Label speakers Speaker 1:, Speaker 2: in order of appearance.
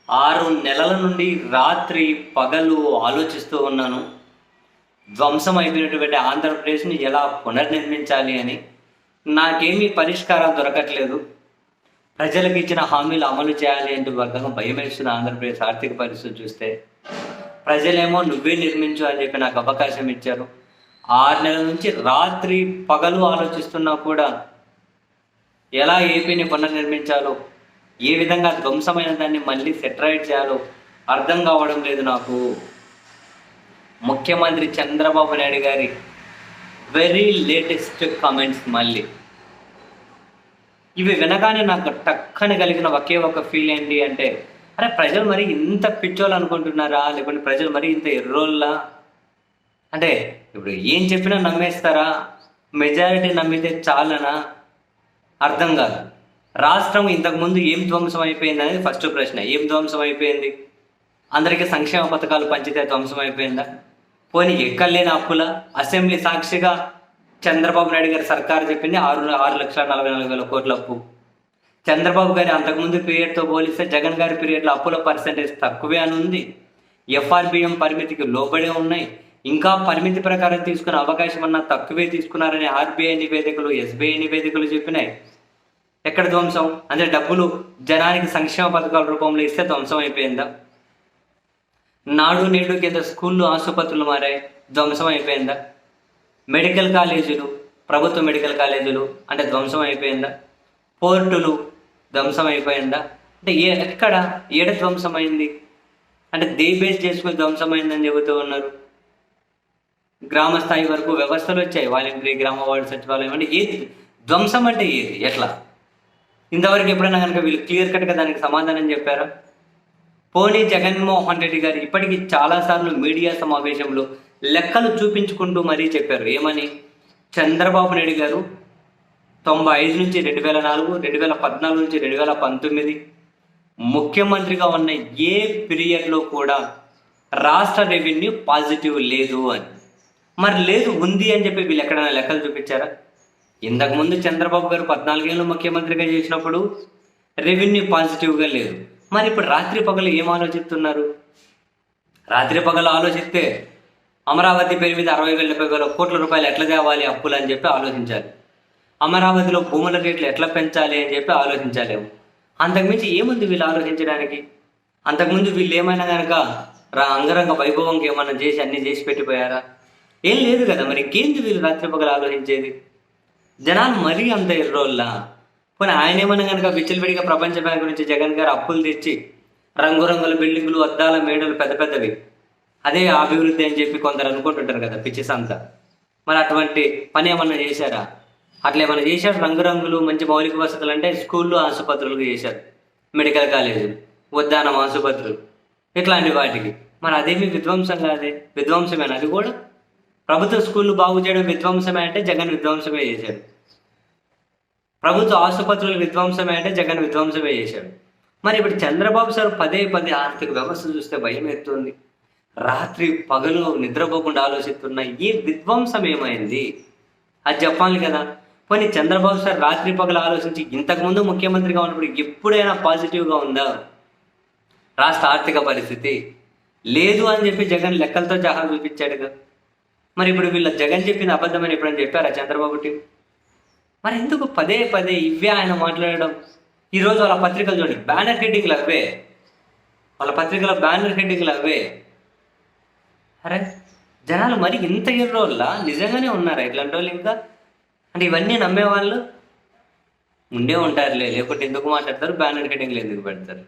Speaker 1: 6 నెలల నుండి రాత్రి పగలు ఆలోచిస్తూ ఉన్నాను. ధ్వంసం అయిపోయినటువంటి ఆంధ్రప్రదేశ్‌ని ఎలా పునర్నిర్మించాలి అని. నాకేమీ పరిష్కారం దొరకట్లేదు. ప్రజలకు ఇచ్చిన హామీలు అమలు చేయాలి అంటే వర్గంగా భయమేస్తుంది ఆంధ్రప్రదేశ్ ఆర్థిక పరిస్థితి చూస్తే. ప్రజలేమో నువ్వే నిర్మించు అని చెప్పి నాకు అవకాశం ఇచ్చారు. 6 నెలల నుంచి రాత్రి పగలు ఆలోచిస్తున్నా కూడా ఎలా ఏపీని పునర్నిర్మించాలో, ఏ విధంగా ధ్వంసమైన దాన్ని మళ్ళీ సెటరైట్ చేయాలో అర్థం కావడం లేదు నాకు. ముఖ్యమంత్రి చంద్రబాబు నాయుడు గారి వెరీ లేటెస్ట్ కామెంట్స్ మళ్ళీ ఇవి వినగానే నాకు టక్కన కలిగిన ఒకే ఒక ఫీల్ ఏంటి అంటే, అరే ప్రజలు మరి ఇంత పిచ్చోళ్ళు అనుకుంటున్నారా, లేకుంటే ప్రజలు మరి ఇంత ఎర్రోళ్ళా? అంటే ఇప్పుడు ఏం చెప్పినా నమ్మేస్తారా? మెజారిటీ నమ్మితే చాలనా? అర్థం కాదు. రాష్ట్రం ఇంతకుముందు ఏం ధ్వంసం అయిపోయింది అనేది ఫస్ట్ ప్రశ్న. ఏం ధ్వంసం అయిపోయింది? అందరికీ సంక్షేమ పథకాలు పంచితే ధ్వంసం అయిపోయిందా? పోనీ ఎక్కలేని అప్పుల అసెంబ్లీ సాక్షిగా చంద్రబాబు నాయుడు గారి సర్కారు చెప్పింది 6,44,000 కోట్ల అప్పు. చంద్రబాబు గారి అంతకుముందు పీరియడ్తో పోలిస్తే జగన్ గారి పీరియడ్లో అప్పుల పర్సెంటేజ్ తక్కువే అని ఉంది. ఎఫ్ఆర్బిఎం పరిమితికి లోబడే ఉన్నాయి. ఇంకా పరిమితి ప్రకారం తీసుకునే అవకాశం అన్నా తక్కువే తీసుకున్నారని ఆర్బీఐ నివేదికలు, ఎస్బీఐ నివేదికలు చెప్పినాయి. ఎక్కడ ధ్వంసం? అంటే డబ్బులు జనానికి సంక్షేమ పథకాల రూపంలో ఇస్తే ధ్వంసం అయిపోయిందా? నాడు నేడు కింద స్కూళ్ళు, ఆసుపత్రులు మారాయి, ధ్వంసం అయిపోయిందా? మెడికల్ కాలేజీలు, ప్రభుత్వ మెడికల్ కాలేజీలు అంటే ధ్వంసం అయిపోయిందా? పోర్టులు ధ్వంసం అయిపోయిందా? అంటే ఏడ ధ్వంసమైంది? అంటే బేస్ చేసుకుని ధ్వంసమైందని చెబుతూ ఉన్నారు. గ్రామ స్థాయి వరకు వ్యవస్థలు వచ్చాయి, వాలంటరీ, గ్రామ వార్డు సచివాలయం. అంటే ఏది ధ్వంసం అంటే ఏది, ఎట్లా? ఇంతవరకు ఎప్పుడైనా కనుక వీళ్ళు క్లియర్ కట్గా దానికి సమాధానం చెప్పారా? పోనీ జగన్మోహన్ రెడ్డి గారు ఇప్పటికీ చాలాసార్లు మీడియా సమావేశంలో లెక్కలు చూపించుకుంటూ మరీ చెప్పారు. ఏమని? చంద్రబాబు నాయుడు గారు 95 నుంచి 2004, 2014 నుంచి 2019 ముఖ్యమంత్రిగా ఉన్న ఏ పీరియడ్లో కూడా రాష్ట్ర రెవెన్యూ పాజిటివ్ లేదు అని. మరి లేదు, ఉంది అని చెప్పి వీళ్ళు ఎక్కడైనా లెక్కలు చూపించారా? ఇంతకుముందు చంద్రబాబు గారు 14 ఏళ్ళు ముఖ్యమంత్రిగా చేసినప్పుడు రెవెన్యూ పాజిటివ్గా లేదు. మరి ఇప్పుడు రాత్రి పగలు ఏం ఆలోచిస్తున్నారు? రాత్రి పగలు ఆలోచిస్తే అమరావతి పేరు మీద 60,000 కోట్ల రూపాయలు ఎట్లా తేవాలి అప్పులు అని చెప్పి ఆలోచించాలి. అమరావతిలో భూముల రేట్లు ఎట్లా పెంచాలి అని చెప్పి ఆలోచించాలేమో. అంతకుమించి ఏముంది వీళ్ళు ఆలోచించడానికి? అంతకుముందు వీళ్ళు ఏమైనా కనుక అంగరంగ వైభవంకి ఏమన్నా చేసి అన్నీ చేసి పెట్టిపోయారా? ఏం లేదు కదా. మరి ఇంకేంటి వీళ్ళు రాత్రి పగలు ఆలోచించేది? జనాలు మరీ అంత ఎర్రోళ్ళా? పోనీ ఆయన ఏమన్నా కనుక విచ్చలవిడిగా ప్రపంచ బ్యాంక్ నుంచి జగన్ గారు అప్పులు తెచ్చి రంగురంగుల బిల్డింగులు, అద్దాల మేడలు పెద్ద పెద్దవి, అదే అభివృద్ధి అని చెప్పి కొందరు అనుకుంటుంటారు కదా పిచ్చిస్ అంతా. మరి అటువంటి పని ఏమన్నా చేశారా? అట్లా ఏమన్నా చేశారు? రంగురంగులు మంచి మౌలిక వసతులు అంటే స్కూళ్ళు, ఆసుపత్రులకు చేశారు, మెడికల్ కాలేజీలు, ఉద్యానం ఆసుపత్రులు, ఇట్లాంటి వాటికి. మరి అదేమి విధ్వంసం కాదే, విధ్వంసమేనా? అది కూడా ప్రభుత్వ స్కూళ్ళు బాగు చేయడం విధ్వంసమే అంటే జగన్ విధ్వంసమే చేశాడు. ప్రభుత్వ ఆసుపత్రులు విధ్వంసమే అంటే జగన్ విధ్వంసమే చేశాడు. మరి ఇప్పుడు చంద్రబాబు సార్ పదే ఆర్థిక వ్యవస్థ చూస్తే భయం ఎత్తుంది. రాత్రి పగలు నిద్రపోకుండా ఆలోచిస్తున్న ఈ విధ్వంసం ఏమైంది అది చెప్పాలి కదా. పోనీ చంద్రబాబు సార్ రాత్రి పగలు ఆలోచించి ఇంతకుముందు ముఖ్యమంత్రిగా ఉన్నప్పుడు ఎప్పుడైనా పాజిటివ్గా ఉందా రాష్ట్ర ఆర్థిక పరిస్థితి? లేదు అని చెప్పి జగన్ లెక్కలతో సహా చూపించాడుగా. మరి ఇప్పుడు వీళ్ళ జగన్ చెప్పిన అబద్ధమని ఎప్పుడని చెప్పారా చంద్రబాబు టీం? మరి ఎందుకు పదే ఇవే ఆయన మాట్లాడడం? ఈరోజు వాళ్ళ పత్రికలు చూడండి, బ్యానర్ హెడ్డింగ్లు అవే, వాళ్ళ పత్రికల బ్యానర్ హెడ్డింగ్లు అవే. అరే జనాలు మరి ఇంత ఎర్రోళ్ళ నిజంగానే ఉన్నారా ఇట్లాంటి వాళ్ళు? ఇంకా అంటే ఇవన్నీ నమ్మేవాళ్ళు ఉండే ఉంటారులే, లేకపోతే ఎందుకు మాట్లాడతారు? బ్యానర్ హెడ్డింగ్లు ఎందుకు పెడతారు?